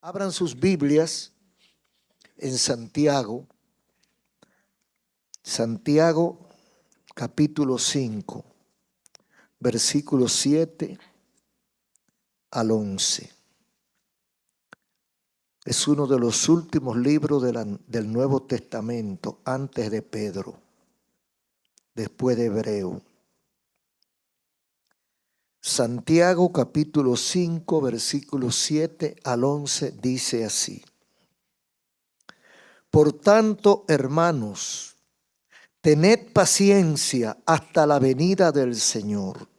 Abran sus Biblias en Santiago capítulo 5, versículos 7 al 11. Es uno de los últimos libros del Nuevo Testamento antes de Pedro, después de Hebreo. Santiago capítulo 5, versículos 7 al 11 dice así: Por tanto, hermanos, tened paciencia hasta la venida del Señor.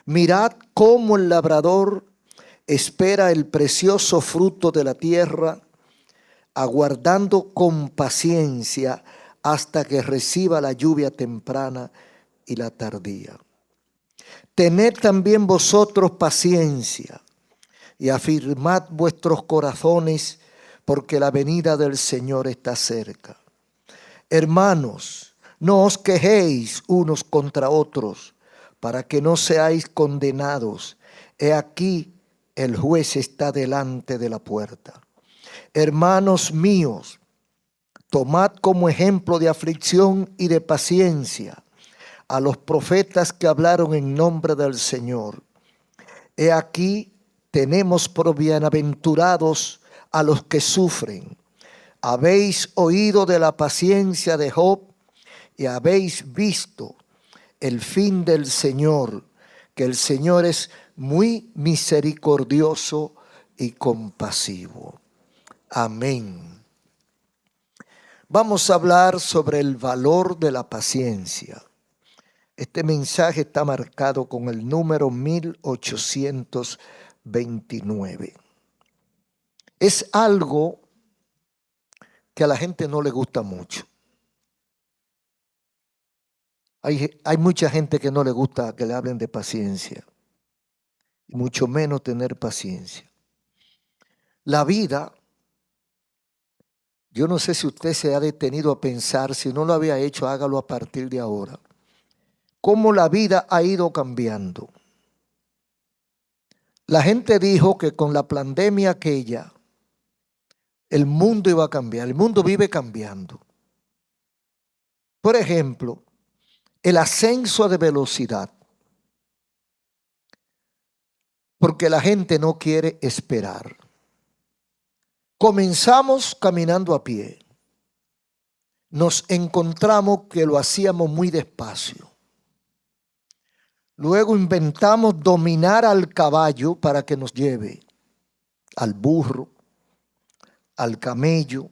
Mirad cómo el labrador espera el precioso fruto de la tierra, aguardando con paciencia hasta que reciba la lluvia temprana y la tardía. Tened también vosotros paciencia y afirmad vuestros corazones, porque la venida del Señor está cerca. Hermanos, no os quejéis unos contra otros, para que no seáis condenados. He aquí, el juez está delante de la puerta. Hermanos míos, tomad como ejemplo de aflicción y de paciencia a los profetas que hablaron en nombre del Señor. He aquí, tenemos por bienaventurados a los que sufren. Habéis oído de la paciencia de Job y habéis visto el fin del Señor, que el Señor es muy misericordioso y compasivo. Amén. Vamos a hablar sobre el valor de la paciencia. Este mensaje está marcado con el número 1829. Es algo que a la gente no le gusta mucho. Hay mucha gente que no le gusta que le hablen de paciencia, y mucho menos tener paciencia. La vida, yo no sé si usted se ha detenido a pensar, si no lo había hecho, hágalo a partir de ahora. Cómo la vida ha ido cambiando. La gente dijo que con la pandemia aquella, el mundo iba a cambiar. El mundo vive cambiando. Por ejemplo, el ascenso de velocidad. Porque la gente no quiere esperar. Comenzamos caminando a pie. Nos encontramos que lo hacíamos muy despacio. Luego inventamos dominar al caballo para que nos lleve, al burro, al camello.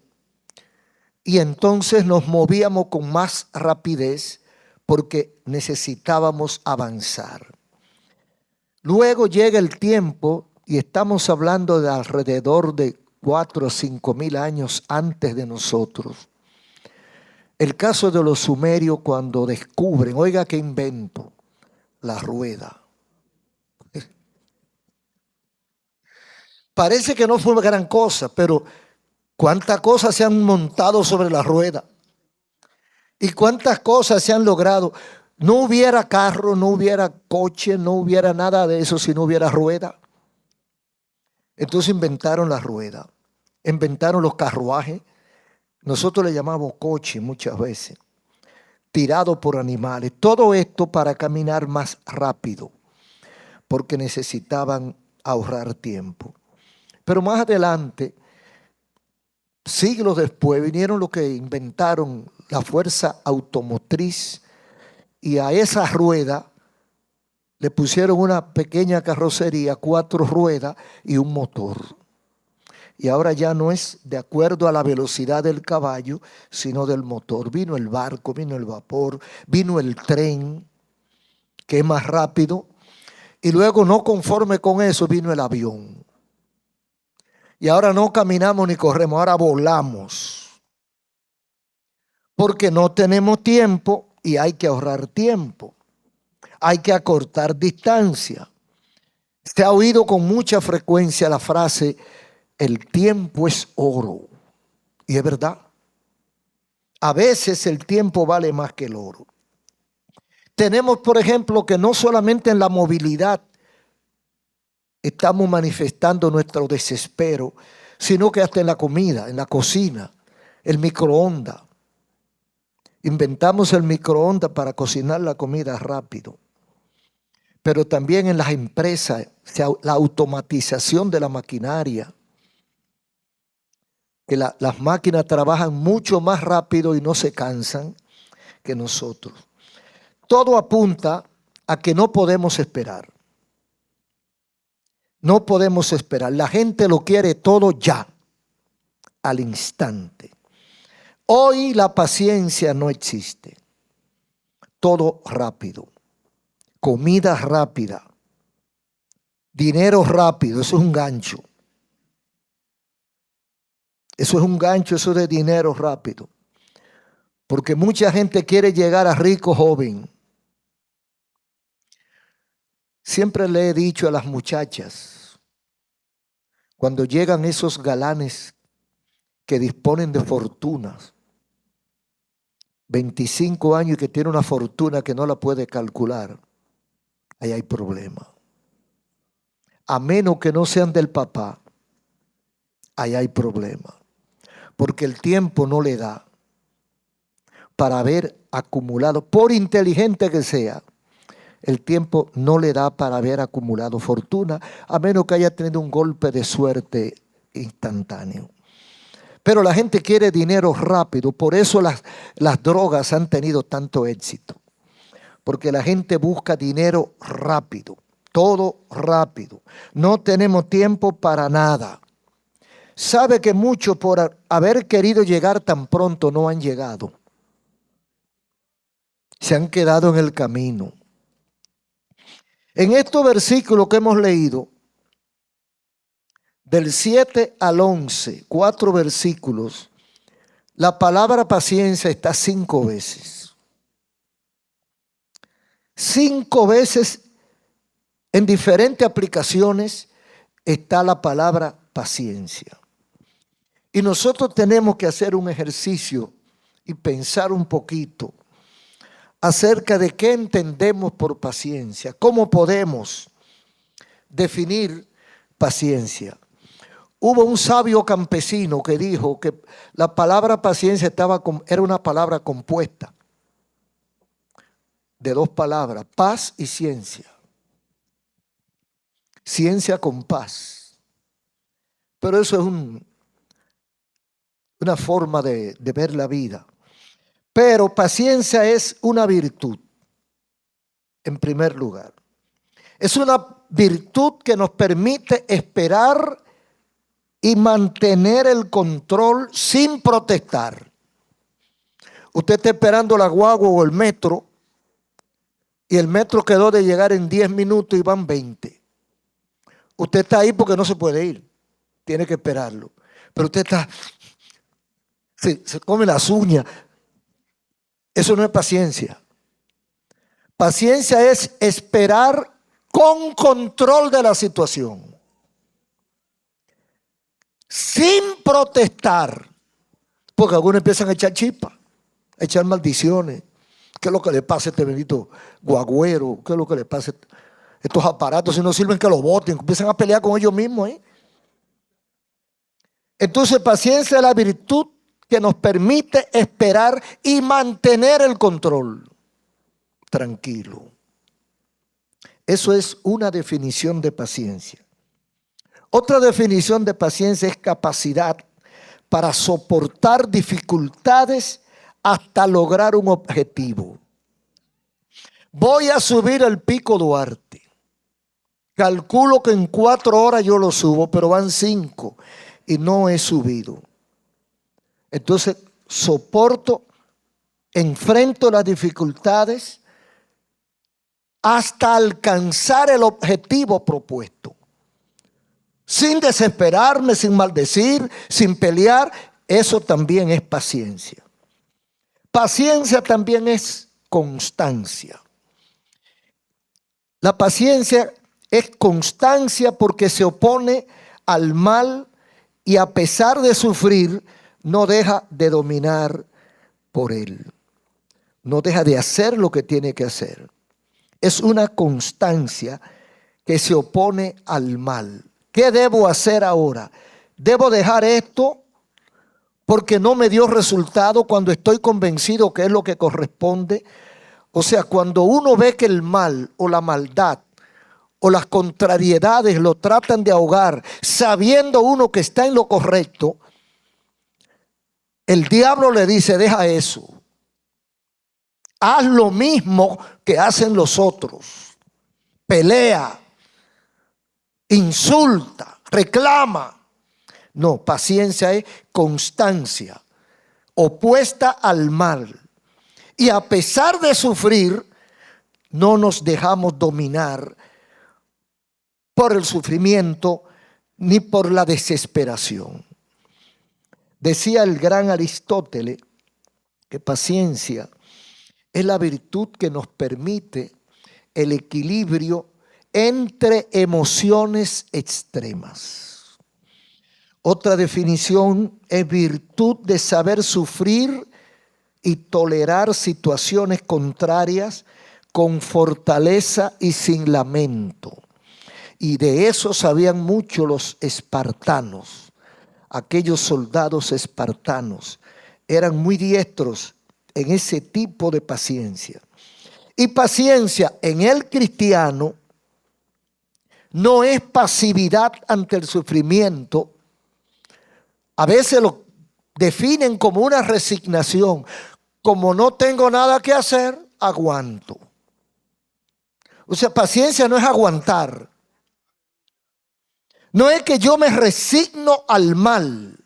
Y entonces nos movíamos con más rapidez porque necesitábamos avanzar. Luego llega el tiempo, y estamos hablando de alrededor de 4 o 5 mil años antes de nosotros. El caso de los sumerios cuando descubren, oiga qué invento, la rueda. Parece que no fue gran cosa, pero cuántas cosas se han montado sobre la rueda. Y cuántas cosas se han logrado. No hubiera carro, no hubiera coche, no hubiera nada de eso si no hubiera rueda. Entonces inventaron la rueda, inventaron los carruajes. Nosotros le llamamos coche muchas veces, tirado por animales. Todo esto para caminar más rápido, porque necesitaban ahorrar tiempo. Pero más adelante, siglos después, vinieron los que inventaron la fuerza automotriz, y a esa rueda le pusieron una pequeña carrocería, 4 ruedas y un motor. Y ahora ya no es de acuerdo a la velocidad del caballo, sino del motor. Vino el barco, vino el vapor, vino el tren, que es más rápido. Y luego, no conforme con eso, vino el avión. Y ahora no caminamos ni corremos, ahora volamos. Porque no tenemos tiempo y hay que ahorrar tiempo. Hay que acortar distancia. Se ha oído con mucha frecuencia la frase, el tiempo es oro. Y es verdad. A veces el tiempo vale más que el oro. Tenemos, por ejemplo, que no solamente en la movilidad estamos manifestando nuestro desespero, sino que hasta en la comida, en la cocina, el microondas. Inventamos el microondas para cocinar la comida rápido. Pero también en las empresas, la automatización de la maquinaria, que las máquinas trabajan mucho más rápido y no se cansan que nosotros. Todo apunta a que no podemos esperar. No podemos esperar. La gente lo quiere todo ya, al instante. Hoy la paciencia no existe. Todo rápido. Comida rápida. Dinero rápido. Eso es un gancho. Eso es un gancho, eso de dinero rápido. Porque mucha gente quiere llegar a rico joven. Siempre le he dicho a las muchachas, cuando llegan esos galanes que disponen de fortunas, 25 años y que tiene una fortuna que no la puede calcular, ahí hay problema. A menos que no sean del papá, ahí hay problema. Porque el tiempo no le da para haber acumulado, por inteligente que sea, el tiempo no le da para haber acumulado fortuna, a menos que haya tenido un golpe de suerte instantáneo. Pero la gente quiere dinero rápido, por eso las drogas han tenido tanto éxito. Porque la gente busca dinero rápido, todo rápido. No tenemos tiempo para nada. Sabe que muchos por haber querido llegar tan pronto no han llegado. Se han quedado en el camino. En estos versículos que hemos leído, del 7 al 11, 4 versículos, la palabra paciencia está 5 veces. 5 veces en diferentes aplicaciones está la palabra paciencia. Y nosotros tenemos que hacer un ejercicio y pensar un poquito acerca de qué entendemos por paciencia, cómo podemos definir paciencia. Hubo un sabio campesino que dijo que la palabra paciencia era una palabra compuesta de 2 palabras, paz y ciencia. Ciencia con paz. Pero eso es una forma de ver la vida. Pero paciencia es una virtud, en primer lugar. Es una virtud que nos permite esperar y mantener el control sin protestar. Usted está esperando la guagua o el metro y el metro quedó de llegar en 10 minutos y van 20. Usted está ahí porque no se puede ir, tiene que esperarlo. Pero usted está, se come las uñas. Eso no es paciencia. Paciencia es esperar con control de la situación. Sin protestar. Porque algunos empiezan a echar chispas, a echar maldiciones. ¿Qué es lo que le pasa a este bendito guagüero? ¿Qué es lo que le pasa a estos aparatos? Si no sirven, que los boten. Empiezan a pelear con ellos mismos. Entonces, paciencia es la virtud que nos permite esperar y mantener el control. Tranquilo. Eso es una definición de paciencia. Otra definición de paciencia es capacidad para soportar dificultades hasta lograr un objetivo. Voy a subir el Pico Duarte. Calculo que en 4 horas yo lo subo, pero van 5 y no he subido. Entonces soporto, enfrento las dificultades hasta alcanzar el objetivo propuesto. Sin desesperarme, sin maldecir, sin pelear. Eso también es paciencia. Paciencia también es constancia. La paciencia es constancia porque se opone al mal y a pesar de sufrir, no deja de dominar por él. No deja de hacer lo que tiene que hacer. Es una constancia que se opone al mal. ¿Qué debo hacer ahora? ¿Debo dejar esto porque no me dio resultado cuando estoy convencido que es lo que corresponde? O sea, cuando uno ve que el mal o la maldad o las contrariedades lo tratan de ahogar, sabiendo uno que está en lo correcto, el diablo le dice, deja eso. Haz lo mismo que hacen los otros. Pelea, insulta, reclama. No, paciencia es constancia, opuesta al mal. Y a pesar de sufrir, no nos dejamos dominar por el sufrimiento ni por la desesperación. Decía el gran Aristóteles que paciencia es la virtud que nos permite el equilibrio entre emociones extremas. Otra definición es virtud de saber sufrir y tolerar situaciones contrarias con fortaleza y sin lamento. Y de eso sabían mucho los espartanos. Aquellos soldados espartanos eran muy diestros en ese tipo de paciencia. Y paciencia en el cristiano no es pasividad ante el sufrimiento. A veces lo definen como una resignación. Como no tengo nada que hacer, aguanto. O sea, paciencia no es aguantar. No es que yo me resigno al mal.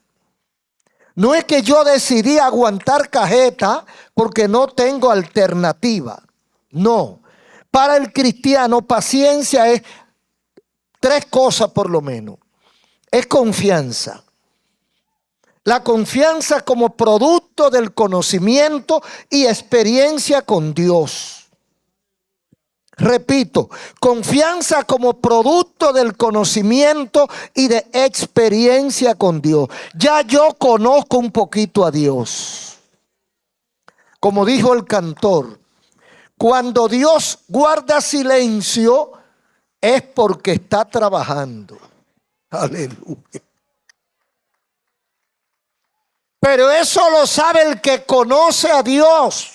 No es que yo decidí aguantar cajeta porque no tengo alternativa. No. Para el cristiano, paciencia es tres cosas por lo menos. Es confianza. La confianza como producto del conocimiento y experiencia con Dios. Repito, confianza como producto del conocimiento y de experiencia con Dios. Ya yo conozco un poquito a Dios. Como dijo el cantor, cuando Dios guarda silencio es porque está trabajando. Aleluya. Pero eso lo sabe el que conoce a Dios.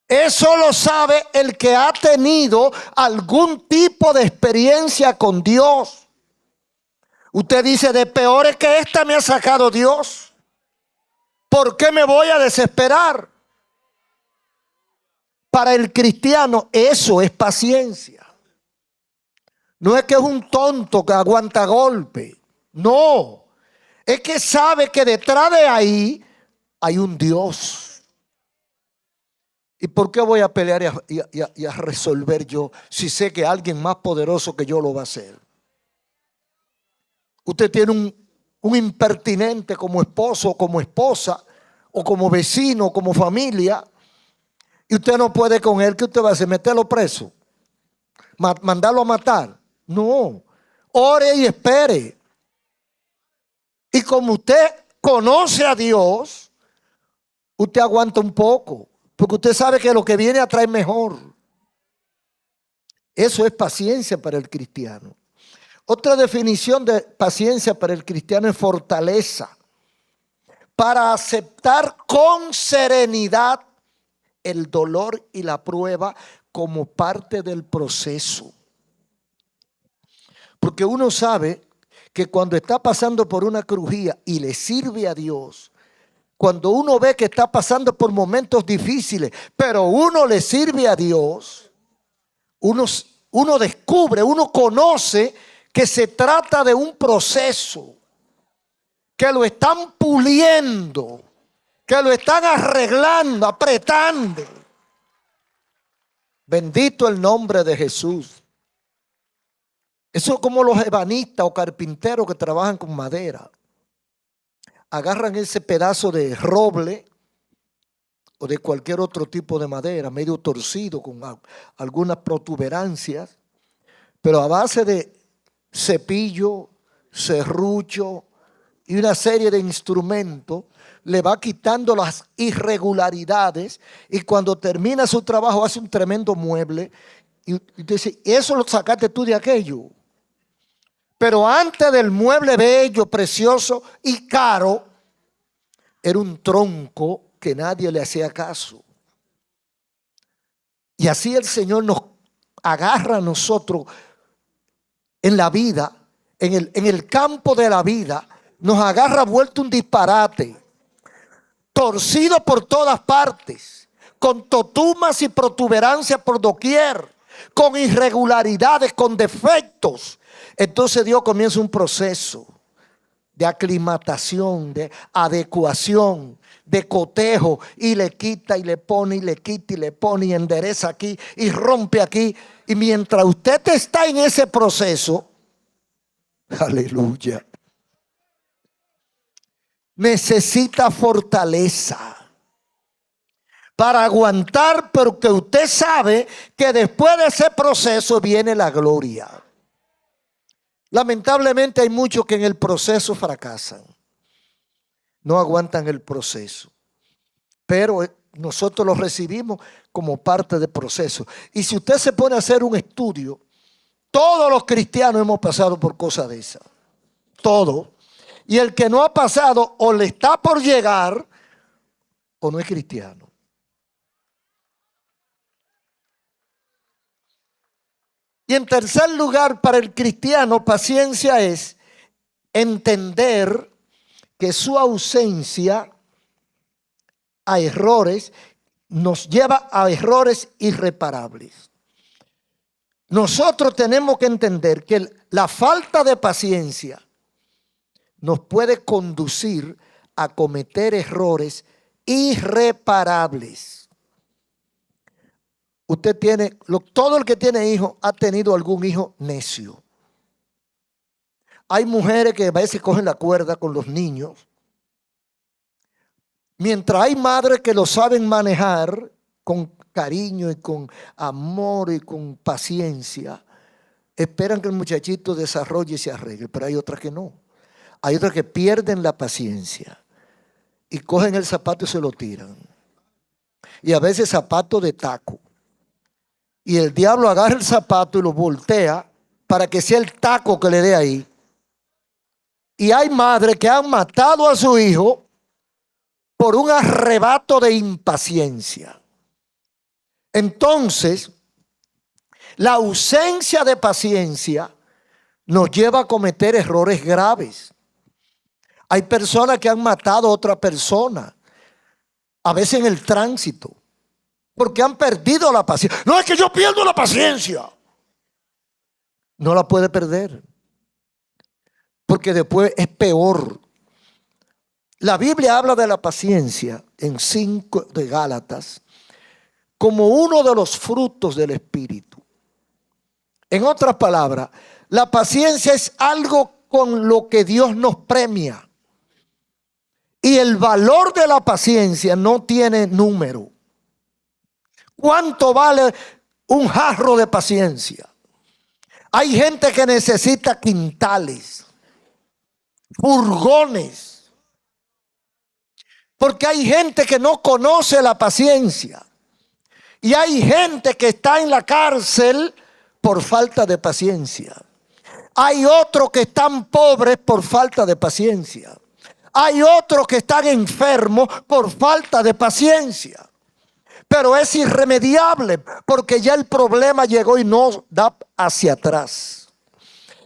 Eso lo sabe el que ha tenido algún tipo de experiencia con Dios. Usted dice, de peores que esta me ha sacado Dios. ¿Por qué me voy a desesperar? Para el cristiano eso es paciencia. No es que es un tonto que aguanta golpe. No. Es que sabe que detrás de ahí hay un Dios. ¿Y por qué voy a pelear y a resolver yo si sé que alguien más poderoso que yo lo va a hacer? Usted tiene un impertinente como esposo o como esposa o como vecino o como familia y usted no puede con él. ¿Qué usted va a hacer? ¿Meterlo preso? ¿Mandarlo a matar? No. Ore y espere. Y como usted conoce a Dios, usted aguanta un poco. Porque usted sabe que lo que viene a traer mejor. Eso es paciencia para el cristiano. Otra definición de paciencia para el cristiano es fortaleza. Para aceptar con serenidad el dolor y la prueba como parte del proceso. Porque uno sabe que cuando está pasando por una crujía y le sirve a Dios, cuando uno ve que está pasando por momentos difíciles, pero uno le sirve a Dios, uno descubre, uno conoce que se trata de un proceso, que lo están puliendo, que lo están arreglando, apretando. Bendito el nombre de Jesús. Eso es como los ebanistas o carpinteros que trabajan con madera. Agarran ese pedazo de roble o de cualquier otro tipo de madera, medio torcido, con algunas protuberancias, pero a base de cepillo, serrucho y una serie de instrumentos, le va quitando las irregularidades y cuando termina su trabajo hace un tremendo mueble Y dice, eso lo sacaste tú de aquello. Pero antes del mueble bello, precioso y caro, era un tronco que nadie le hacía caso. Y así el Señor nos agarra a nosotros en la vida, en el campo de la vida, nos agarra vuelto un disparate, torcido por todas partes, con totumas y protuberancias por doquier, con irregularidades, con defectos. Entonces Dios comienza un proceso de aclimatación, de adecuación, de cotejo, y le quita y le pone y le quita y le pone y endereza aquí y rompe aquí. Y mientras usted está en ese proceso, aleluya, necesita fortaleza para aguantar, porque usted sabe que después de ese proceso viene la gloria. Lamentablemente hay muchos que en el proceso fracasan, no aguantan el proceso, pero nosotros lo recibimos como parte del proceso. Y si usted se pone a hacer un estudio, todos los cristianos hemos pasado por cosas de esas, todos. Y el que no ha pasado o le está por llegar o no es cristiano. Y en tercer lugar, para el cristiano, paciencia es entender que su ausencia a errores nos lleva a errores irreparables. Nosotros tenemos que entender que la falta de paciencia nos puede conducir a cometer errores irreparables. Usted tiene, todo el que tiene hijos ha tenido algún hijo necio. Hay mujeres que a veces cogen la cuerda con los niños, mientras hay madres que lo saben manejar con cariño y con amor y con paciencia. Esperan que el muchachito desarrolle y se arregle, pero hay otras que no. Hay otras que pierden la paciencia y cogen el zapato y se lo tiran. Y a veces zapato de taco. Y el diablo agarra el zapato y lo voltea para que sea el taco que le dé ahí. Y hay madres que han matado a su hijo por un arrebato de impaciencia. Entonces, la ausencia de paciencia nos lleva a cometer errores graves. Hay personas que han matado a otra persona, a veces en el tránsito, porque han perdido la paciencia. No, es que yo pierdo la paciencia. No la puede perder, porque después es peor. La Biblia habla de la paciencia en 5 de Gálatas como uno de los frutos del Espíritu. En otras palabras, la paciencia es algo con lo que Dios nos premia. Y el valor de la paciencia no tiene número. ¿Cuánto vale un jarro de paciencia? Hay gente que necesita quintales, furgones, porque hay gente que no conoce la paciencia. Y hay gente que está en la cárcel por falta de paciencia. Hay otros que están pobres por falta de paciencia. Hay otros que están enfermos por falta de paciencia. Pero es irremediable porque ya el problema llegó y no da hacia atrás.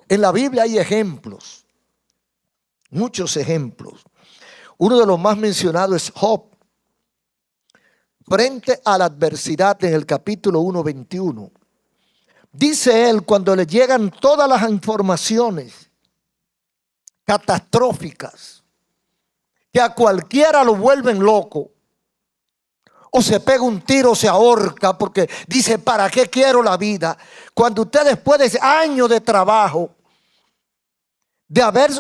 En la Biblia hay ejemplos, muchos ejemplos. Uno de los más mencionados es Job. Frente a la adversidad en el capítulo 1:21. Dice él, cuando le llegan todas las informaciones catastróficas que a cualquiera lo vuelven loco, o se pega un tiro o se ahorca porque dice, ¿para qué quiero la vida? Cuando usted, después de años de trabajo, de haber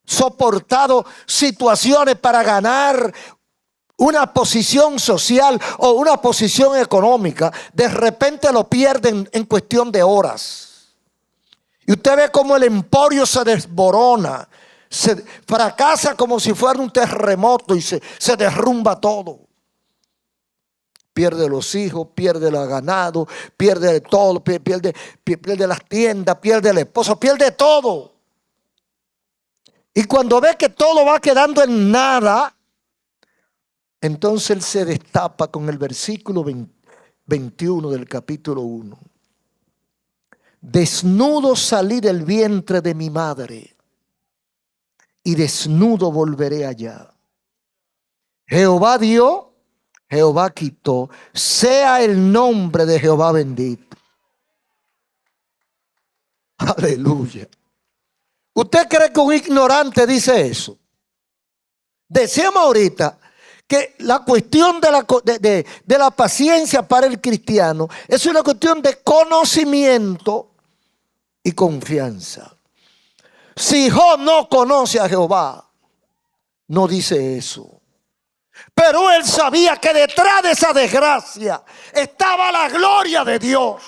soportado situaciones para ganar una posición social o una posición económica, de repente lo pierden en cuestión de horas. Y usted ve cómo el emporio se desborona, se fracasa como si fuera un terremoto y se derrumba todo. Pierde los hijos, pierde el ganado, pierde todo, pierde las tiendas, pierde el esposo, pierde todo. Y cuando ve que todo va quedando en nada, entonces él se destapa con el versículo 21 del capítulo 1. Desnudo salí del vientre de mi madre y desnudo volveré allá. Jehová dio, Jehová quitó, sea el nombre de Jehová bendito. Aleluya. ¿Usted cree que un ignorante dice eso? Decíamos ahorita que la cuestión de la paciencia para el cristiano es una cuestión de conocimiento y confianza. Si Job no conoce a Jehová, no dice eso. Pero él sabía que detrás de esa desgracia estaba la gloria de Dios.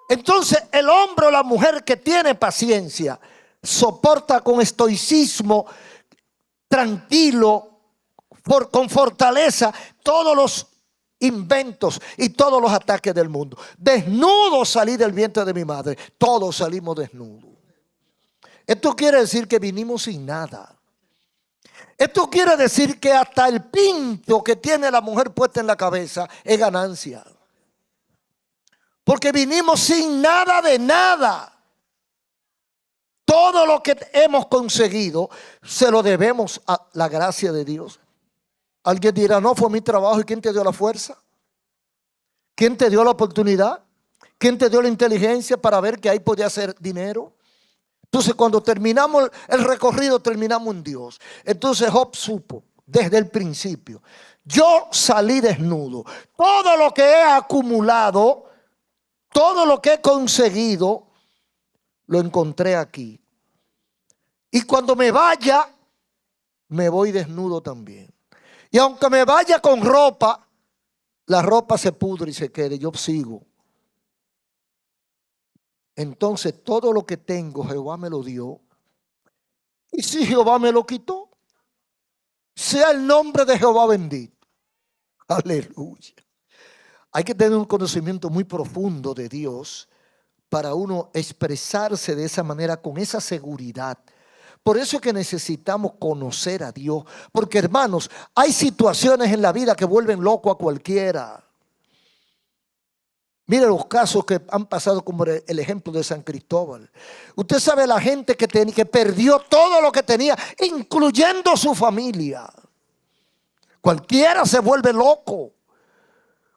Entonces el hombre o la mujer que tiene paciencia soporta con estoicismo, tranquilo, con fortaleza, todos los inventos y todos los ataques del mundo. Desnudo salí del vientre de mi madre. Todos salimos desnudos. Esto quiere decir que vinimos sin nada. Esto quiere decir que hasta el pinto que tiene la mujer puesta en la cabeza es ganancia. Porque vinimos sin nada de nada. Todo lo que hemos conseguido se lo debemos a la gracia de Dios. Alguien dirá, no, fue mi trabajo. ¿Y quién te dio la fuerza? ¿Quién te dio la oportunidad? ¿Quién te dio la inteligencia para ver que ahí podía hacer dinero? Entonces cuando terminamos el recorrido, terminamos en Dios. Entonces Job supo desde el principio, yo salí desnudo. Todo lo que he acumulado, todo lo que he conseguido, lo encontré aquí. Y cuando me vaya, me voy desnudo también. Y aunque me vaya con ropa, la ropa se pudre y se quede, yo sigo. Entonces todo lo que tengo Jehová me lo dio. Y si Jehová me lo quitó, sea el nombre de Jehová bendito. Aleluya. Hay que tener un conocimiento muy profundo de Dios para uno expresarse de esa manera, con esa seguridad. Por eso es que necesitamos conocer a Dios. Porque, hermanos, hay situaciones en la vida que vuelven loco a cualquiera. Mire los casos que han pasado, como el ejemplo de San Cristóbal. Usted sabe la gente que perdió todo lo que tenía, incluyendo su familia. Cualquiera se vuelve loco.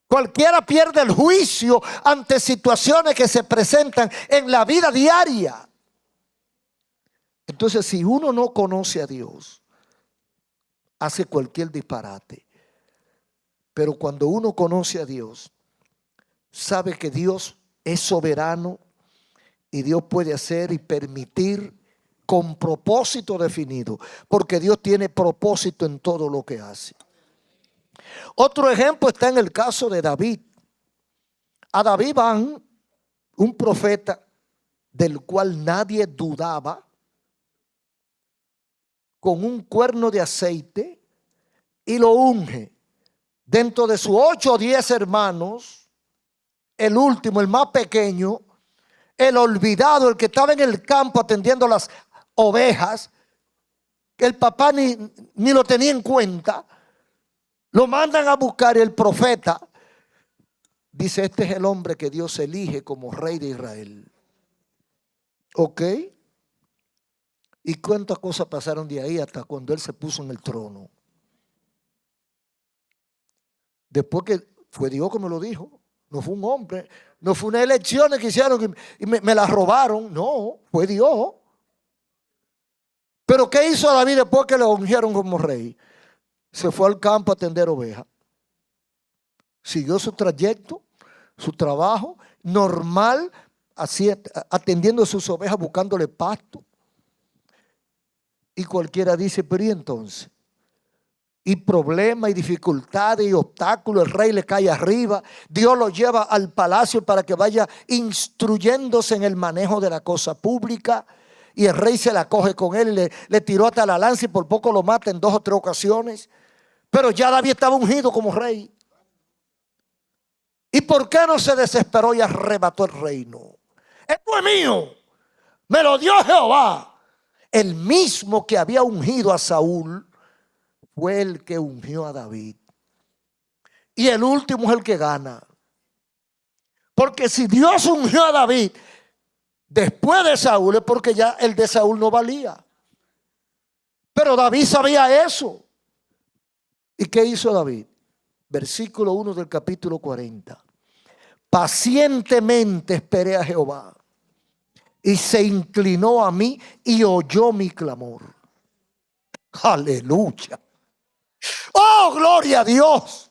Cualquiera pierde el juicio ante situaciones que se presentan en la vida diaria. Entonces, si uno no conoce a Dios, hace cualquier disparate. Pero cuando uno conoce a Dios, sabe que Dios es soberano y Dios puede hacer y permitir con propósito definido, porque Dios tiene propósito en todo lo que hace. Otro ejemplo está en el caso de David. A David van, un profeta del cual nadie dudaba, con un cuerno de aceite y lo unge. Dentro de sus 8 o 10 hermanos, el último, el más pequeño, el olvidado, el que estaba en el campo atendiendo las ovejas, que el papá ni lo tenía en cuenta, lo mandan a buscar. Y el profeta dice, este es el hombre que Dios elige como rey de Israel. ¿Ok? ¿Y cuántas cosas pasaron de ahí hasta cuando él se puso en el trono? Después que fue Dios que me lo dijo. No fue un hombre, no fue unas elecciones que hicieron y me las robaron. No, fue Dios. Pero ¿qué hizo David después que le ungieron como rey? Se fue al campo a atender ovejas. Siguió su trayecto, su trabajo normal, así, atendiendo a sus ovejas, buscándole pasto. Y cualquiera dice, pero ¿y entonces? Y problemas y dificultades y obstáculos, el rey le cae arriba, Dios lo lleva al palacio para que vaya instruyéndose en el manejo de la cosa pública, y el rey se la coge con él, le tiró hasta la lanza y por poco lo mata en 2 o 3 ocasiones. Pero ya David estaba ungido como rey. ¿Y por qué no se desesperó y arrebató el reino? Esto es mío, me lo dio Jehová. El mismo que había ungido a Saúl fue el que ungió a David. Y el último es el que gana. Porque si Dios ungió a David después de Saúl, es porque ya el de Saúl no valía. Pero David sabía eso. ¿Y qué hizo David? Versículo 1 del capítulo 40. Pacientemente esperé a Jehová, y se inclinó a mí y oyó mi clamor. Aleluya. Oh, gloria a Dios.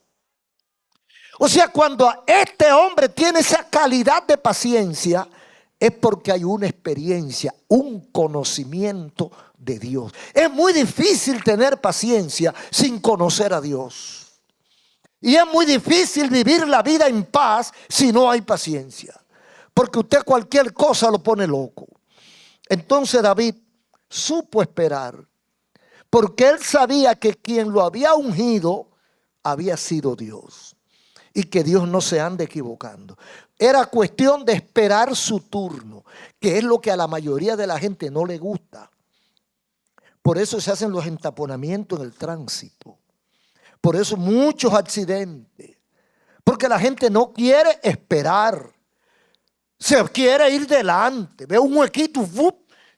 O sea, cuando este hombre tiene esa calidad de paciencia, es porque hay una experiencia, un conocimiento de Dios. Es muy difícil tener paciencia sin conocer a Dios. Y es muy difícil vivir la vida en paz si no hay paciencia. Porque usted cualquier cosa lo pone loco. Entonces David supo esperar. Porque él sabía que quien lo había ungido había sido Dios. Y que Dios no se ande equivocando. Era cuestión de esperar su turno. Que es lo que a la mayoría de la gente no le gusta. Por eso se hacen los entaponamientos en el tránsito. Por eso muchos accidentes. Porque la gente no quiere esperar. Se quiere ir delante. Ve un huequito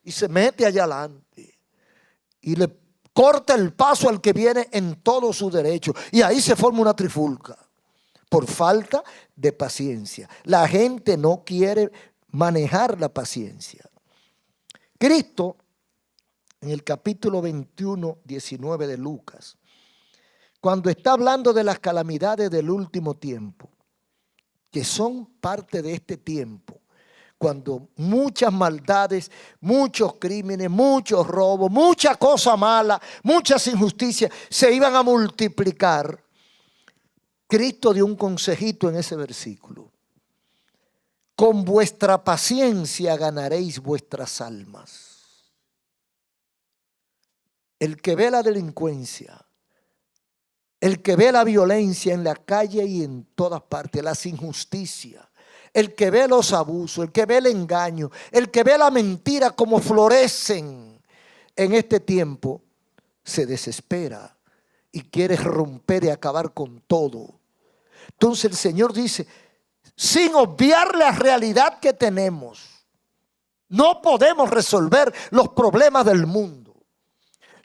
y se mete allá adelante. Y le corta el paso al que viene en todo su derecho. Y ahí se forma una trifulca. Por falta de paciencia. La gente no quiere manejar la paciencia. Cristo, en el capítulo 21, 19 de Lucas, cuando está hablando de las calamidades del último tiempo, que son parte de este tiempo, cuando muchas maldades, muchos crímenes, muchos robos, mucha cosa mala, muchas injusticias se iban a multiplicar, Cristo dio un consejito en ese versículo. Con vuestra paciencia ganaréis vuestras almas. El que ve la delincuencia, el que ve la violencia en la calle y en todas partes, las injusticias, el que ve los abusos, el que ve el engaño, el que ve la mentira como florecen en este tiempo, se desespera y quiere romper y acabar con todo. Entonces el Señor dice, sin obviar la realidad que tenemos, no podemos resolver los problemas del mundo.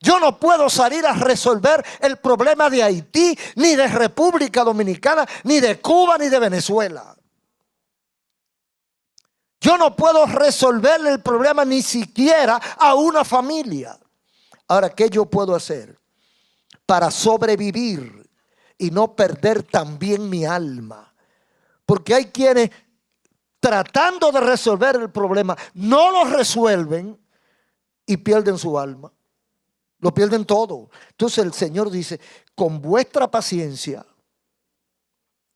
Yo no puedo salir a resolver el problema de Haití, ni de República Dominicana, ni de Cuba, ni de Venezuela. Yo no puedo resolver el problema ni siquiera a una familia. Ahora, ¿qué yo puedo hacer para sobrevivir y no perder también mi alma? Porque hay quienes tratando de resolver el problema no lo resuelven y pierden su alma. Lo pierden todo. Entonces el Señor dice, con vuestra paciencia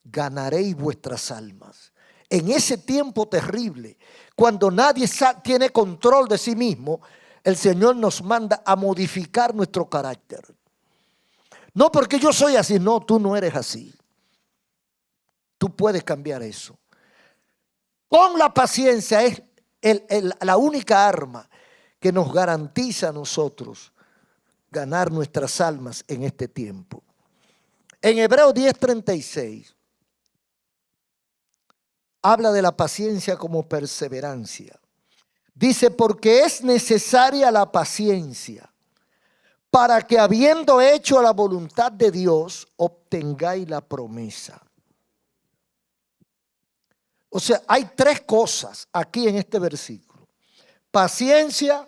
ganaréis vuestras almas. En ese tiempo terrible, cuando nadie tiene control de sí mismo, el Señor nos manda a modificar nuestro carácter. No porque yo soy así, no, tú no eres así. Tú puedes cambiar eso. Con la paciencia es la única arma que nos garantiza a nosotros ganar nuestras almas en este tiempo. En Hebreos 10:36 habla de la paciencia como perseverancia. Dice, porque es necesaria la paciencia para que habiendo hecho la voluntad de Dios, obtengáis la promesa. O sea, hay tres cosas aquí en este versículo. Paciencia,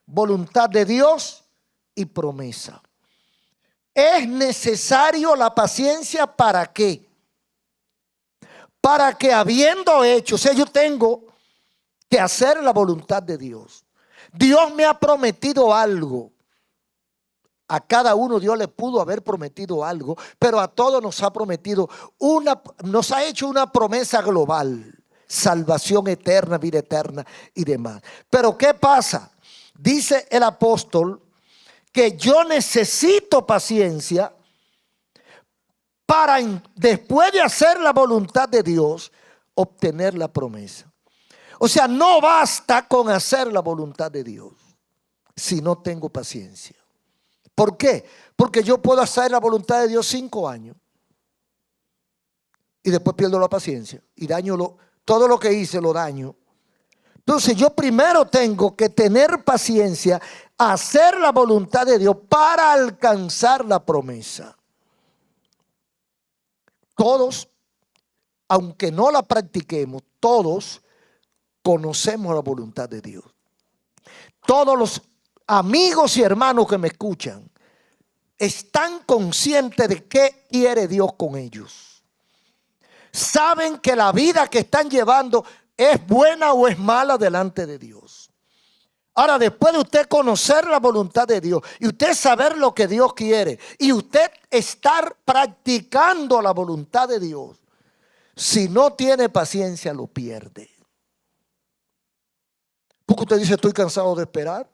voluntad de Dios y promesa. Es necesario la paciencia ¿para qué? Para que habiendo hecho, o sea, yo tengo que hacer la voluntad de Dios. Dios me ha prometido algo. A cada uno Dios le pudo haber prometido algo, pero a todos nos ha prometido nos ha hecho una promesa global, salvación eterna, vida eterna y demás. Pero ¿qué pasa? Dice el apóstol que yo necesito paciencia para después de hacer la voluntad de Dios, obtener la promesa. O sea, no basta con hacer la voluntad de Dios si no tengo paciencia. ¿Por qué? Porque yo puedo hacer la voluntad de Dios 5 años y después pierdo la paciencia y daño todo lo que hice lo daño. Entonces yo primero tengo que tener paciencia, hacer la voluntad de Dios para alcanzar la promesa. Todos, aunque no la practiquemos, todos conocemos la voluntad de Dios. Todos los amigos y hermanos que me escuchan están conscientes de qué quiere Dios con ellos. Saben que la vida que están llevando es buena o es mala delante de Dios. Ahora, después de usted conocer la voluntad de Dios y usted saber lo que Dios quiere y usted estar practicando la voluntad de Dios, si no tiene paciencia lo pierde. Porque usted dice, estoy cansado de esperar.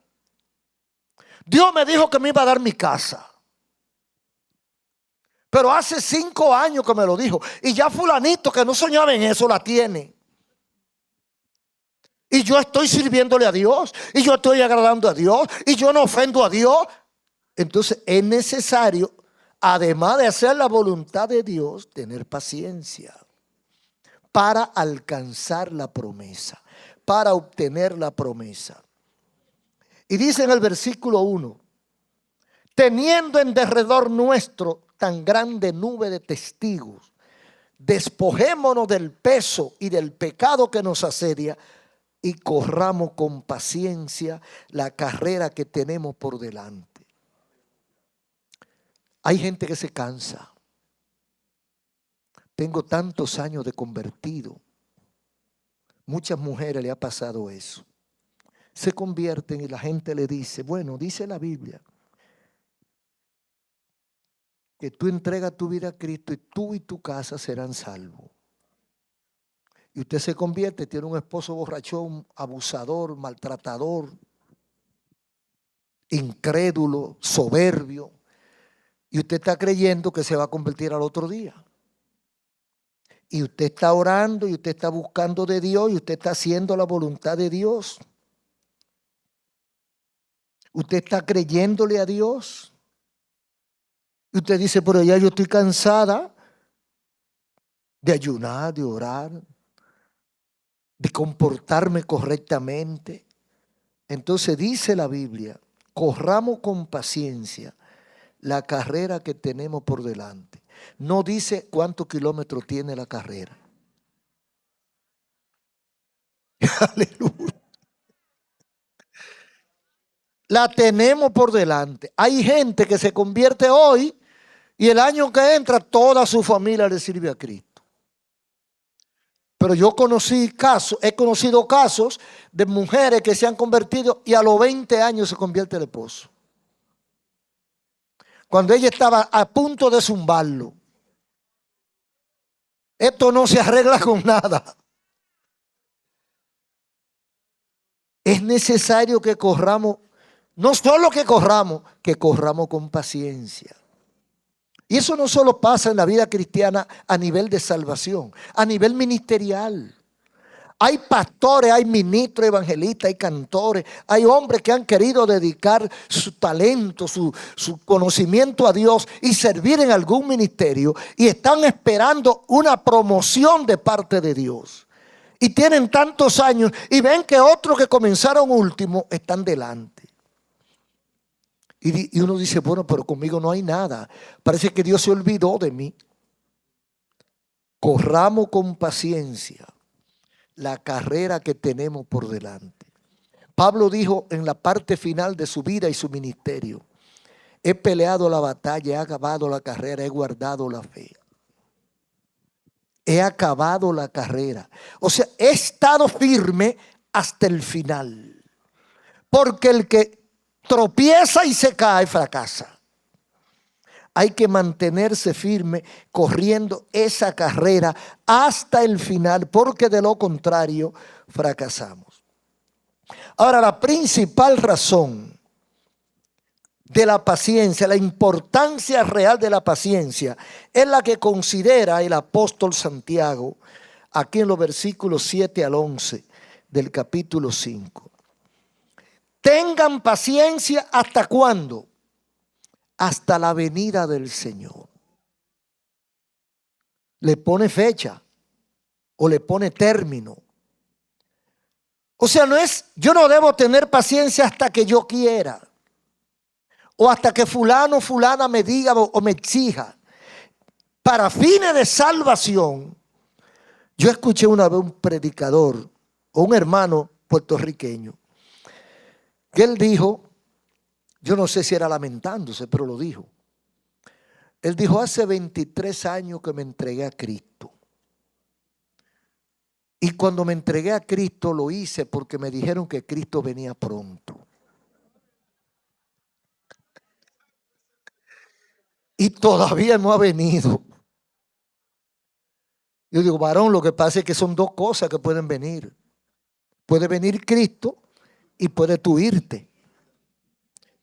Dios me dijo que me iba a dar mi casa. Pero hace 5 años que me lo dijo. Y ya fulanito que no soñaba en eso la tiene. Y yo estoy sirviéndole a Dios. Y yo estoy agradando a Dios. Y yo no ofendo a Dios. Entonces es necesario, además de hacer la voluntad de Dios, tener paciencia para alcanzar la promesa, para obtener la promesa. Y dice en el versículo 1, teniendo en derredor nuestro tan grande nube de testigos, despojémonos del peso y del pecado que nos asedia y corramos con paciencia la carrera que tenemos por delante. Hay gente que se cansa. Tengo tantos años de convertido. Muchas mujeres le ha pasado eso. Se convierten y la gente le dice, bueno, dice la Biblia, que tú entregas tu vida a Cristo y tú y tu casa serán salvos. Y usted se convierte, tiene un esposo borrachón, abusador, maltratador, incrédulo, soberbio. Y usted está creyendo que se va a convertir al otro día. Y usted está orando y usted está buscando de Dios y usted está haciendo la voluntad de Dios. Usted está creyéndole a Dios. Y usted dice, pero ya yo estoy cansada de ayunar, de orar, de comportarme correctamente. Entonces dice la Biblia, corramos con paciencia la carrera que tenemos por delante. No dice cuántos kilómetros tiene la carrera. Aleluya. La tenemos por delante. Hay gente que se convierte hoy y el año que entra toda su familia le sirve a Cristo. Pero yo he conocido casos de mujeres que se han convertido y a los 20 años se convierte el esposo. Cuando ella estaba a punto de zumbarlo. Esto no se arregla con nada. Es necesario que corramos, no solo que corramos con paciencia. Y eso no solo pasa en la vida cristiana a nivel de salvación, a nivel ministerial. Hay pastores, hay ministros, evangelistas, hay cantores, hay hombres que han querido dedicar su talento, su conocimiento a Dios y servir en algún ministerio y están esperando una promoción de parte de Dios. Y tienen tantos años y ven que otros que comenzaron último están delante. Y uno dice, bueno, pero conmigo no hay nada. Parece que Dios se olvidó de mí. Corramos con paciencia la carrera que tenemos por delante. Pablo dijo en la parte final de su vida y su ministerio, he peleado la batalla, he acabado la carrera, he guardado la fe. He acabado la carrera. O sea, he estado firme hasta el final. Porque el que tropieza y se cae, fracasa. Hay que mantenerse firme corriendo esa carrera hasta el final, porque de lo contrario fracasamos. Ahora, la principal razón de la paciencia, la importancia real de la paciencia, es la que considera el apóstol Santiago aquí en los versículos 7 al 11 del capítulo 5. Tengan paciencia, ¿hasta cuándo? Hasta la venida del Señor. Le pone fecha o le pone término. O sea, no es, yo no debo tener paciencia hasta que yo quiera, o hasta que fulano o fulana me diga o me exija. Para fines de salvación, yo escuché una vez un predicador o un hermano puertorriqueño que él dijo, yo no sé si era lamentándose, pero lo dijo. Él dijo, hace 23 años que me entregué a Cristo. Y cuando me entregué a Cristo lo hice porque me dijeron que Cristo venía pronto. Y todavía no ha venido. Yo digo, varón, lo que pasa es que son dos cosas que pueden venir. Puede venir Cristo y puede tú irte.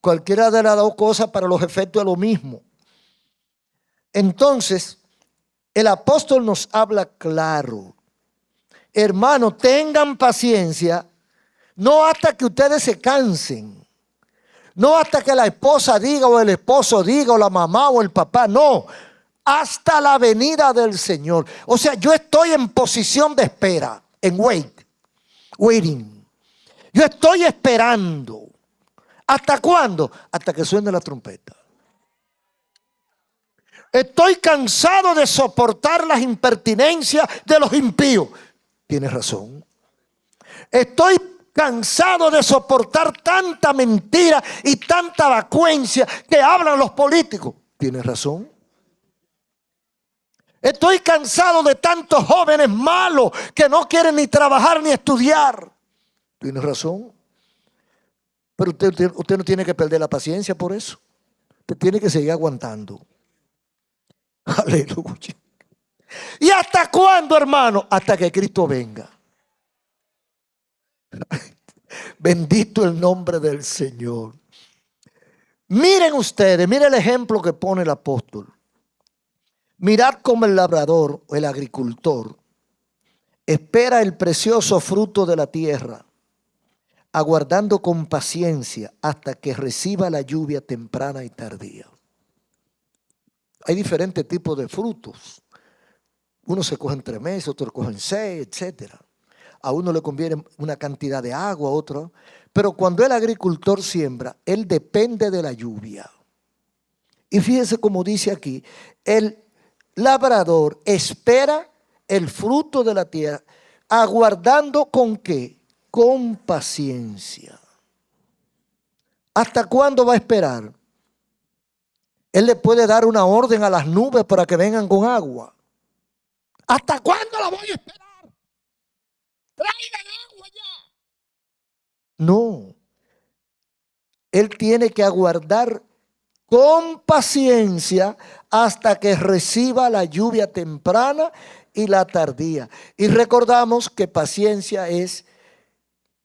Cualquiera de las dos cosas para los efectos es lo mismo. Entonces, el apóstol nos habla claro. Hermano, tengan paciencia, no hasta que ustedes se cansen. No hasta que la esposa diga o el esposo diga o la mamá o el papá, no. Hasta la venida del Señor. O sea, yo estoy en posición de espera, en waiting. Yo estoy esperando. ¿Hasta cuándo? Hasta que suene la trompeta. Estoy cansado de soportar las impertinencias de los impíos. Tienes razón. Estoy cansado de soportar tanta mentira y tanta vacuencia que hablan los políticos. Tienes razón. Estoy cansado de tantos jóvenes malos que no quieren ni trabajar ni estudiar. Tienes razón. Pero usted no tiene que perder la paciencia por eso. Usted tiene que seguir aguantando. Aleluya. ¿Y hasta cuándo, hermano? Hasta que Cristo venga. Bendito el nombre del Señor. Miren ustedes, miren el ejemplo que pone el apóstol. Mirad cómo el labrador o el agricultor espera el precioso fruto de la tierra, aguardando con paciencia hasta que reciba la lluvia temprana y tardía. Hay diferentes tipos de frutos. Unos se cogen 3 meses, otros cogen 6, etc. A uno le conviene una cantidad de agua, a otro. Pero cuando el agricultor siembra, él depende de la lluvia. Y fíjense cómo dice aquí, el labrador espera el fruto de la tierra, aguardando ¿con qué? Con paciencia. ¿Hasta cuándo va a esperar? Él le puede dar una orden a las nubes para que vengan con agua. ¿Hasta cuándo la voy a esperar? Traigan agua ya. No. Él tiene que aguardar con paciencia hasta que reciba la lluvia temprana y la tardía. Y recordamos que paciencia es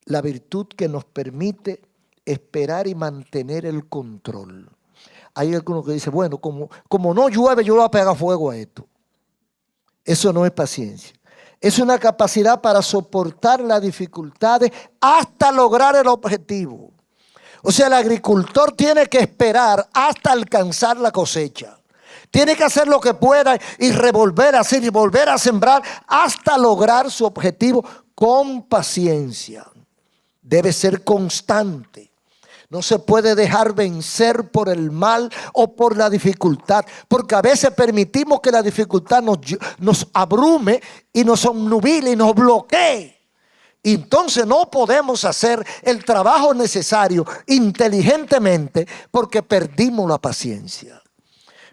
la virtud que nos permite esperar y mantener el control. Hay algunos que dicen, bueno, como no llueve, yo voy a pegar fuego a esto. Eso no es paciencia. Es una capacidad para soportar las dificultades hasta lograr el objetivo. O sea, el agricultor tiene que esperar hasta alcanzar la cosecha. Tiene que hacer lo que pueda y revolver a hacer y volver a sembrar hasta lograr su objetivo con paciencia. Debe ser constante. No se puede dejar vencer por el mal o por la dificultad, porque a veces permitimos que la dificultad nos abrume y nos obnubile y nos bloquee. Y entonces no podemos hacer el trabajo necesario inteligentemente porque perdimos la paciencia.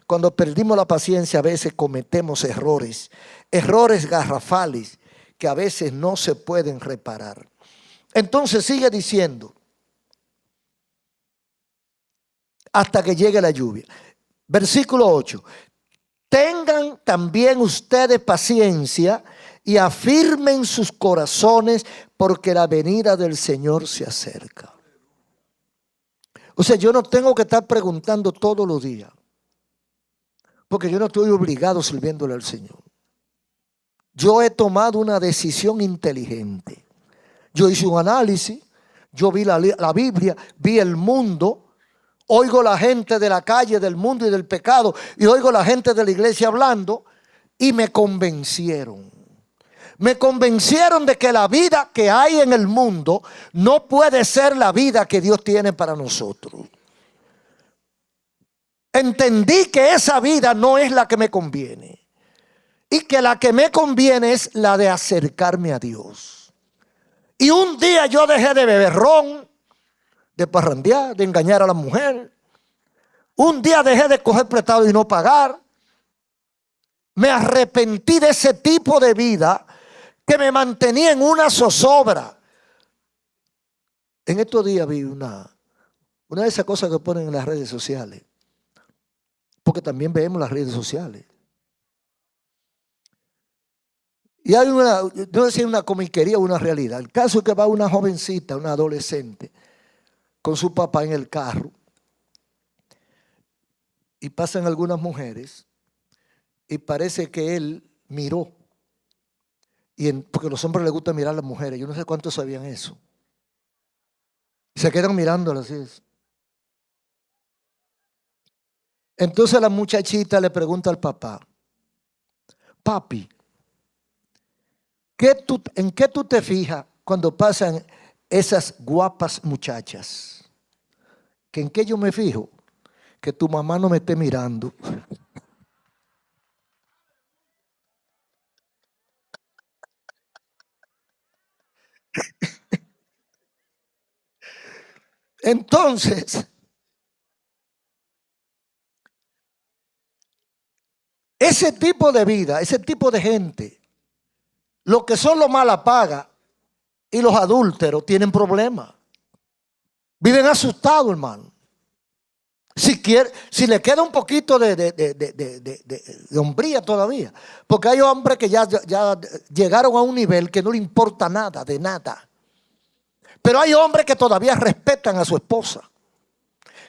Cuando perdimos la paciencia a veces cometemos errores garrafales que a veces no se pueden reparar. Entonces sigue diciendo, hasta que llegue la lluvia. Versículo 8. Tengan también ustedes paciencia y afirmen sus corazones porque la venida del Señor se acerca. O sea, yo no tengo que estar preguntando todos los días, porque yo no estoy obligado sirviéndole al Señor. Yo he tomado una decisión inteligente. Yo hice un análisis, yo vi la Biblia, vi el mundo, oigo la gente de la calle, del mundo y del pecado, y oigo la gente de la iglesia hablando, y me convencieron. Me convencieron de que la vida que hay en el mundo no puede ser la vida que Dios tiene para nosotros. Entendí que esa vida no es la que me conviene. Y que la que me conviene es la de acercarme a Dios. Y un día yo dejé de beber ron, de parrandear, de engañar a la mujer. Un día dejé de coger prestado y no pagar. Me arrepentí de ese tipo de vida que me mantenía en una zozobra. En estos días vi una de esas cosas que ponen en las redes sociales. Porque también vemos las redes sociales. Y hay no sé si es una comiquería o una realidad. El caso es que va una jovencita, una adolescente, con su papá en el carro. Y pasan algunas mujeres. Y parece que él miró. Porque a los hombres les gusta mirar a las mujeres. Yo no sé cuántos sabían eso. Se quedan mirándolas así. Entonces la muchachita le pregunta al papá: papi, ¿en qué tú te fijas cuando pasan esas guapas muchachas? ¿Que en qué yo me fijo? Que tu mamá no me esté mirando. Entonces, ese tipo de vida, ese tipo de gente, lo que son los malapagas y los adúlteros tienen problemas. Viven asustados, hermano. Si le queda un poquito de hombría todavía. Porque hay hombres que ya llegaron a un nivel que no le importa nada, de nada. Pero hay hombres que todavía respetan a su esposa.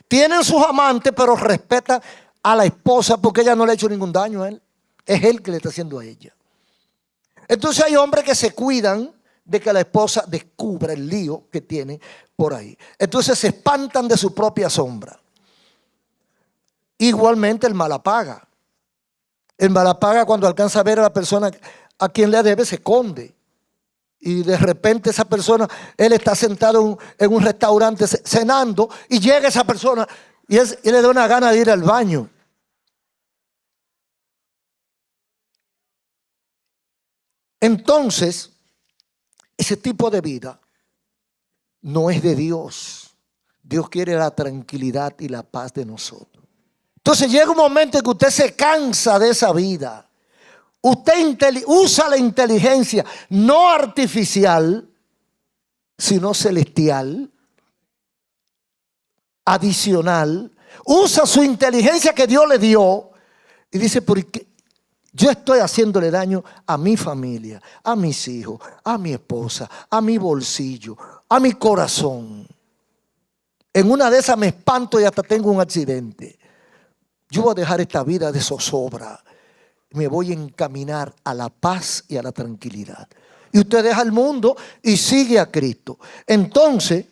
Tienen sus amantes, pero respetan a la esposa porque ella no le ha hecho ningún daño a él. Es él que le está haciendo a ella. Entonces hay hombres que se cuidan de que la esposa descubra el lío que tiene por ahí. Entonces se espantan de su propia sombra. Igualmente el malapaga. El malapaga, cuando alcanza a ver a la persona a quien le debe, se esconde. Y de repente esa persona, él está sentado en un restaurante cenando y llega esa persona y le da una gana de ir al baño. Entonces, ese tipo de vida no es de Dios. Dios quiere la tranquilidad y la paz de nosotros. Entonces llega un momento en que usted se cansa de esa vida. Usted usa la inteligencia no artificial, sino celestial, adicional. Usa su inteligencia que Dios le dio y dice: ¿por qué? Yo estoy haciéndole daño a mi familia, a mis hijos, a mi esposa, a mi bolsillo, a mi corazón. En una de esas me espanto y hasta tengo un accidente. Yo voy a dejar esta vida de zozobra. Me voy a encaminar a la paz y a la tranquilidad. Y usted deja el mundo y sigue a Cristo. Entonces,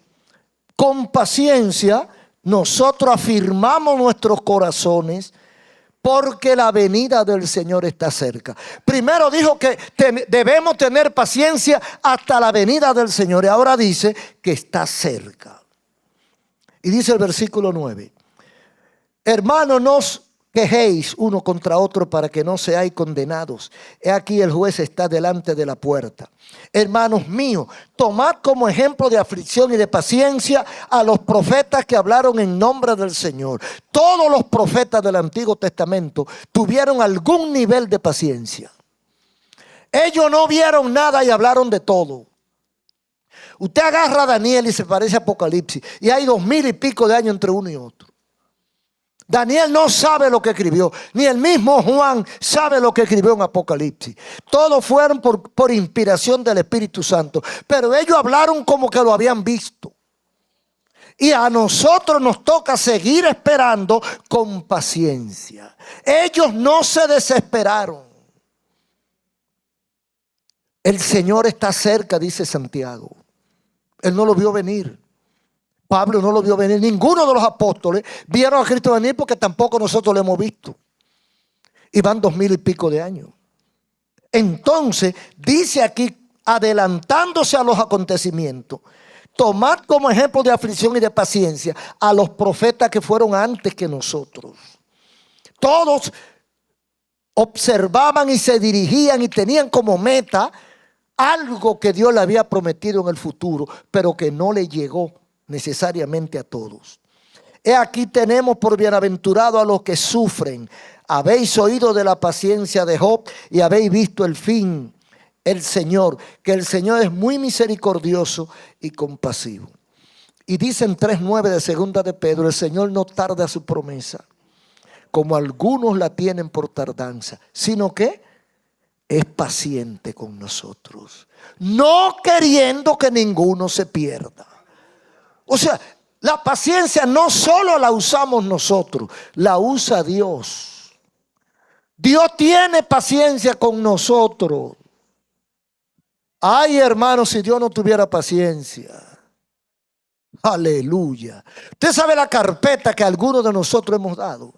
con paciencia, nosotros afirmamos nuestros corazones, porque la venida del Señor está cerca. Primero dijo que debemos tener paciencia hasta la venida del Señor. Y ahora dice que está cerca. Y dice el versículo 9: hermanos, no os quejéis uno contra otro para que no seáis condenados. He aquí el juez está delante de la puerta. Hermanos míos, tomad como ejemplo de aflicción y de paciencia a los profetas que hablaron en nombre del Señor. Todos los profetas del Antiguo Testamento tuvieron algún nivel de paciencia. Ellos no vieron nada y hablaron de todo. Usted agarra a Daniel y se parece a Apocalipsis, y hay 2000 y pico de años entre uno y otro. Daniel no sabe lo que escribió, ni el mismo Juan sabe lo que escribió en Apocalipsis. Todos fueron por inspiración del Espíritu Santo, pero ellos hablaron como que lo habían visto. Y a nosotros nos toca seguir esperando con paciencia. Ellos no se desesperaron. El Señor está cerca, dice Santiago. Él no lo vio venir. Pablo no lo vio venir. Ninguno de los apóstoles vieron a Cristo venir, porque tampoco nosotros lo hemos visto. Y van 2000 y pico de años. Entonces, dice aquí, adelantándose a los acontecimientos, tomad como ejemplo de aflicción y de paciencia a los profetas que fueron antes que nosotros. Todos observaban y se dirigían y tenían como meta algo que Dios le había prometido en el futuro, pero que no le llegó necesariamente a todos. He aquí tenemos por bienaventurado a los que sufren. Habéis oído de la paciencia de Job y habéis visto el fin, el Señor, que el Señor es muy misericordioso y compasivo. Y dice en 3:9 de segunda de Pedro, el Señor no tarda su promesa, como algunos la tienen por tardanza, sino que es paciente con nosotros, no queriendo que ninguno se pierda. O sea, la paciencia no solo la usamos nosotros, la usa Dios. Dios tiene paciencia con nosotros. Ay, hermanos, si Dios no tuviera paciencia. Aleluya. Usted sabe la carpeta que algunos de nosotros hemos dado.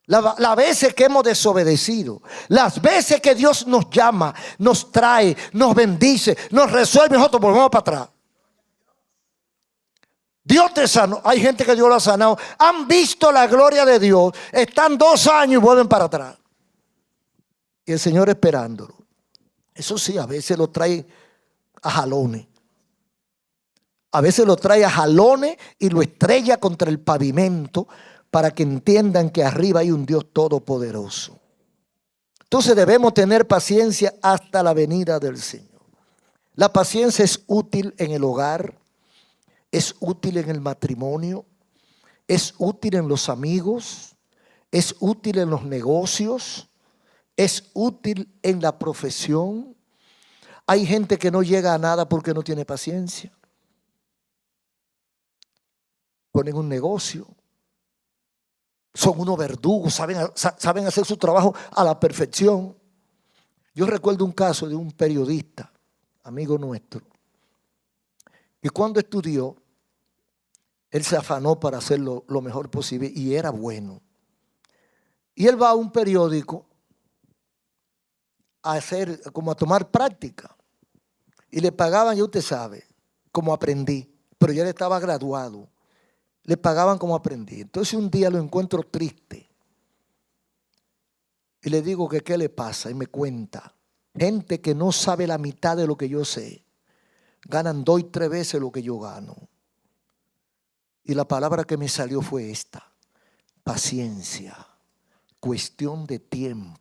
Las veces que hemos desobedecido, las veces que Dios nos llama, nos trae, nos bendice, nos resuelve, nosotros volvemos para atrás. Dios te sanó. Hay gente que Dios lo ha sanado. Han visto la gloria de Dios. Están 2 años y vuelven para atrás. Y el Señor esperándolo. Eso sí, a veces lo trae a jalones. A veces lo trae a jalones y lo estrella contra el pavimento para que entiendan que arriba hay un Dios todopoderoso. Entonces debemos tener paciencia hasta la venida del Señor. La paciencia es útil en el hogar, es útil en el matrimonio, es útil en los amigos, es útil en los negocios, es útil en la profesión. Hay gente que no llega a nada porque no tiene paciencia. Ponen un negocio, son unos verdugos, saben hacer su trabajo a la perfección. Yo recuerdo un caso de un periodista, amigo nuestro, y cuando estudió, él se afanó para hacerlo lo mejor posible y era bueno. Y él va a un periódico a hacer, como a tomar práctica. Y le pagaban, ya usted sabe, como aprendí, pero ya él estaba graduado. Le pagaban como aprendí. Entonces un día lo encuentro triste. Y le digo que qué le pasa y me cuenta. Gente que no sabe la mitad de lo que yo sé. Ganan 2 y 3 veces lo que yo gano. Y la palabra que me salió fue esta: paciencia, cuestión de tiempo.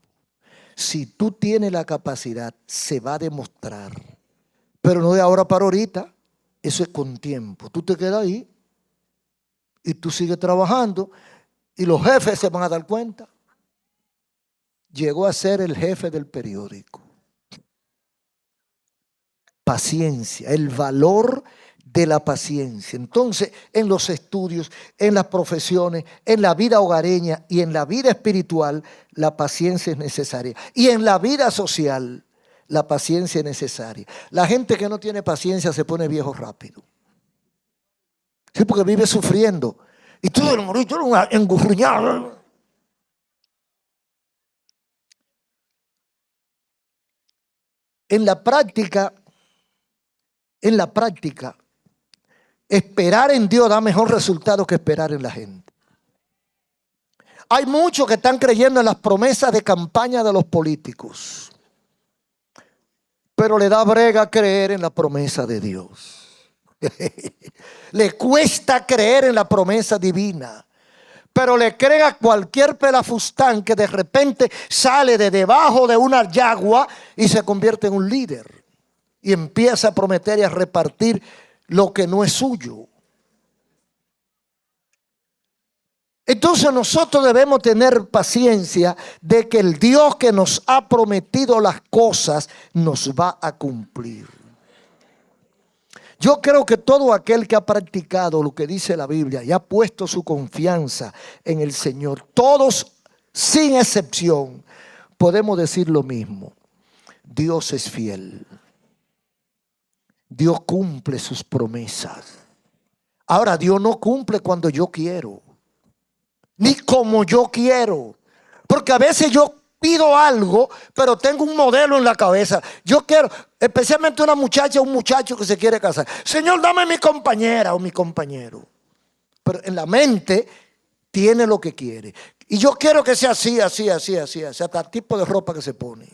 Si tú tienes la capacidad, se va a demostrar. Pero no de ahora para ahorita, eso es con tiempo. Tú te quedas ahí y tú sigues trabajando y los jefes se van a dar cuenta. Llegó a ser el jefe del periódico. Paciencia, el valor de la paciencia. Entonces, en los estudios, en las profesiones, en la vida hogareña y en la vida espiritual, la paciencia es necesaria. Y en la vida social, la paciencia es necesaria. La gente que no tiene paciencia se pone viejo rápido. Sí, porque vive sufriendo. Y todo el morito engurruñado. En la práctica, esperar en Dios da mejor resultado que esperar en la gente. Hay muchos que están creyendo en las promesas de campaña de los políticos, pero le da brega creer en la promesa de Dios. Le cuesta creer en la promesa divina, pero le cree a cualquier pelafustán que de repente sale de debajo de una yagua y se convierte en un líder y empieza a prometer y a repartir lo que no es suyo. Entonces nosotros debemos tener paciencia de que el Dios que nos ha prometido las cosas nos va a cumplir. Yo creo que todo aquel que ha practicado lo que dice la Biblia y ha puesto su confianza en el Señor, todos sin excepción, podemos decir lo mismo. Dios es fiel. Dios cumple sus promesas. Ahora, Dios no cumple cuando yo quiero, ni como yo quiero. Porque a veces yo pido algo, pero tengo un modelo en la cabeza. Yo quiero, especialmente una muchacha o un muchacho que se quiere casar. Señor, dame mi compañera o mi compañero. Pero en la mente tiene lo que quiere. Y yo quiero que sea así, así, así, así, así, hasta el tipo de ropa que se pone.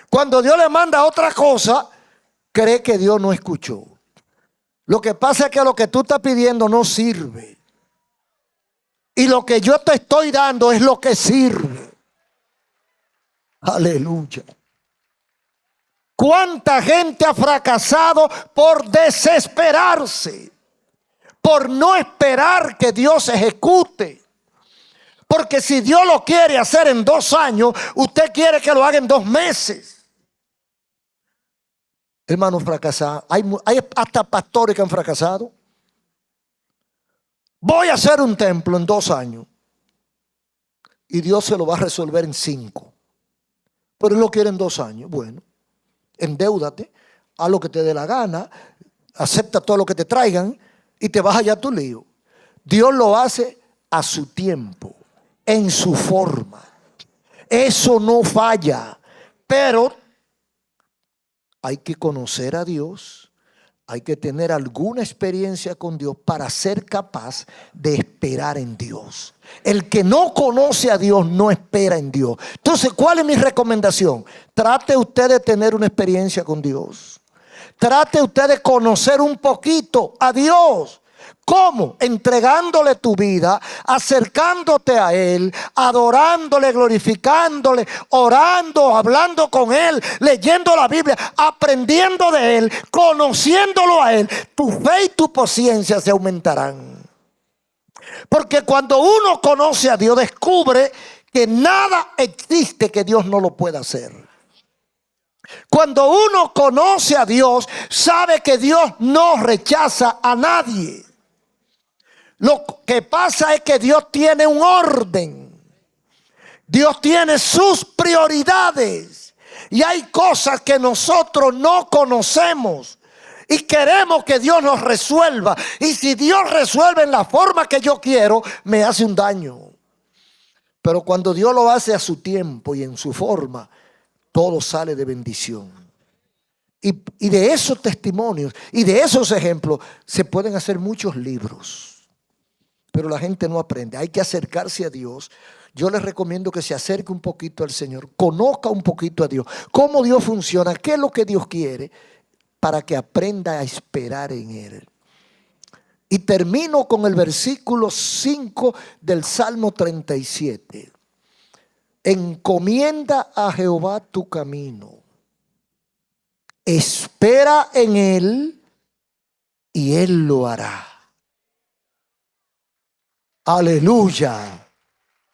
Cuando Dios le manda otra cosa, cree que Dios no escuchó. Lo que pasa es que lo que tú estás pidiendo no sirve. Y lo que yo te estoy dando es lo que sirve. Aleluya. ¿Cuánta gente ha fracasado por desesperarse? Por no esperar que Dios ejecute. Porque si Dios lo quiere hacer en 2 años, usted quiere que lo haga en 2 meses. Hermanos, fracasar. Hay hasta pastores que han fracasado. Voy a hacer un templo en 2 años. Y Dios se lo va a resolver en 5. Pero Él lo quiere en 2 años. Bueno, endeúdate, haz lo que te dé la gana, acepta todo lo que te traigan y te vas allá a tu lío. Dios lo hace a su tiempo, en su forma. Eso no falla. Pero hay que conocer a Dios, hay que tener alguna experiencia con Dios para ser capaz de esperar en Dios. El que no conoce a Dios no espera en Dios. Entonces, ¿cuál es mi recomendación? Trate usted de tener una experiencia con Dios. Trate usted de conocer un poquito a Dios. ¿Cómo? Entregándole tu vida, acercándote a Él, adorándole, glorificándole, orando, hablando con Él, leyendo la Biblia, aprendiendo de Él, conociéndolo a Él. Tu fe y tu paciencia se aumentarán. Porque cuando uno conoce a Dios, descubre que nada existe que Dios no lo pueda hacer. Cuando uno conoce a Dios, sabe que Dios no rechaza a nadie. Lo que pasa es que Dios tiene un orden. Dios tiene sus prioridades. Y hay cosas que nosotros no conocemos. Y queremos que Dios nos resuelva. Y si Dios resuelve en la forma que yo quiero, me hace un daño. Pero cuando Dios lo hace a su tiempo y en su forma, todo sale de bendición. Y de esos testimonios y de esos ejemplos se pueden hacer muchos libros. Pero la gente no aprende. Hay que acercarse a Dios. Yo les recomiendo que se acerque un poquito al Señor. Conozca un poquito a Dios. Cómo Dios funciona. Qué es lo que Dios quiere. Para que aprenda a esperar en Él. Y termino con el versículo 5 del Salmo 37. Encomienda a Jehová tu camino. Espera en Él y Él lo hará. Aleluya.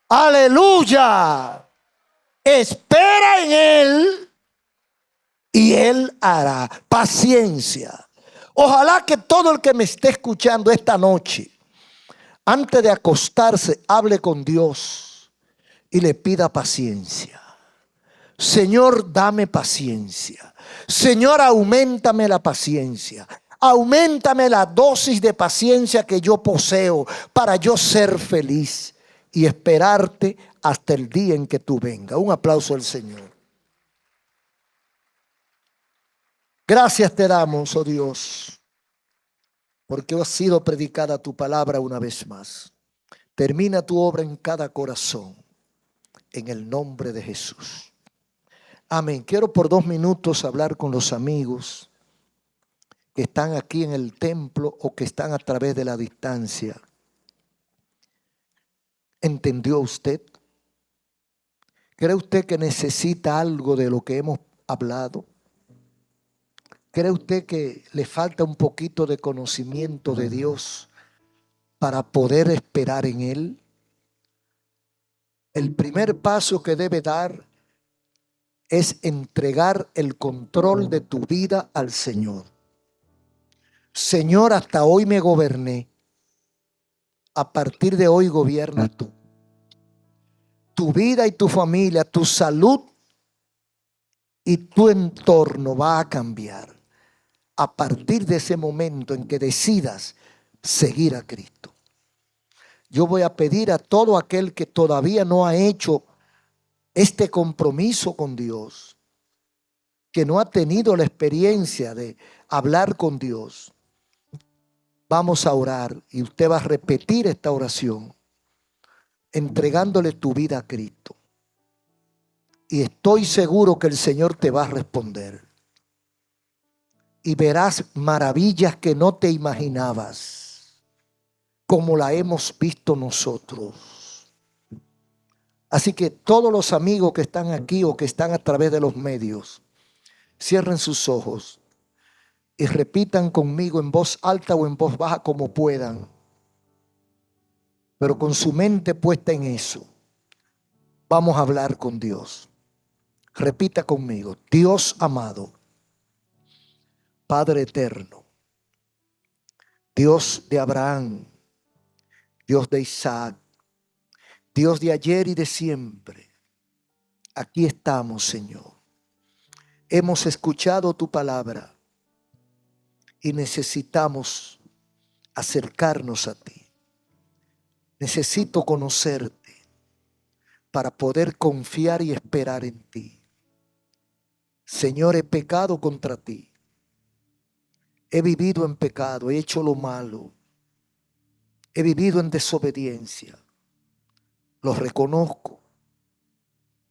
Aleluya. Espera en Él y Él hará. Paciencia. Ojalá que todo el que me esté escuchando esta noche, antes de acostarse, hable con Dios y le pida paciencia. Señor, dame paciencia. Señor, auméntame la paciencia. Auméntame la dosis de paciencia que yo poseo para yo ser feliz y esperarte hasta el día en que tú vengas. Un aplauso al Señor. Gracias te damos, oh Dios, porque ha sido predicada tu palabra una vez más. Termina tu obra en cada corazón, en el nombre de Jesús. Amén. Quiero por 2 minutos hablar con los amigos que están aquí en el templo o que están a través de la distancia. ¿Entendió usted? ¿Cree usted que necesita algo de lo que hemos hablado? ¿Cree usted que le falta un poquito de conocimiento de Dios para poder esperar en Él? El primer paso que debe dar es entregar el control de tu vida al Señor. Señor, hasta hoy me goberné. A partir de hoy gobierna tú. Tu vida y tu familia, tu salud y tu entorno va a cambiar. A partir de ese momento en que decidas seguir a Cristo. Yo voy a pedir a todo aquel que todavía no ha hecho este compromiso con Dios, que no ha tenido la experiencia de hablar con Dios. Vamos a orar y usted va a repetir esta oración, entregándole tu vida a Cristo. Y estoy seguro que el Señor te va a responder. Y verás maravillas que no te imaginabas, como la hemos visto nosotros. Así que todos los amigos que están aquí o que están a través de los medios, cierren sus ojos y repitan conmigo en voz alta o en voz baja como puedan, pero con su mente puesta en eso. Vamos a hablar con Dios. Repita conmigo: Dios amado, Padre eterno, Dios de Abraham, Dios de Isaac, Dios de ayer y de siempre. Aquí estamos, Señor. Hemos escuchado tu palabra y necesitamos acercarnos a ti. Necesito conocerte para poder confiar y esperar en ti. Señor, he pecado contra ti. He vivido en pecado, he hecho lo malo. He vivido en desobediencia. Lo reconozco.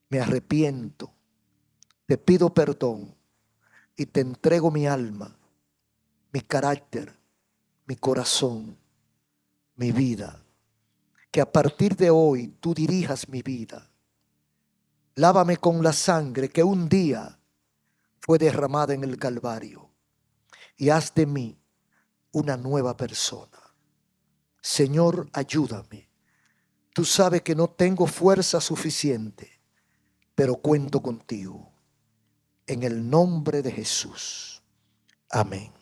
Me arrepiento. Te pido perdón y te entrego mi alma, mi carácter, mi corazón, mi vida. Que a partir de hoy tú dirijas mi vida. Lávame con la sangre que un día fue derramada en el Calvario y haz de mí una nueva persona. Señor, ayúdame. Tú sabes que no tengo fuerza suficiente, pero cuento contigo. En el nombre de Jesús. Amén.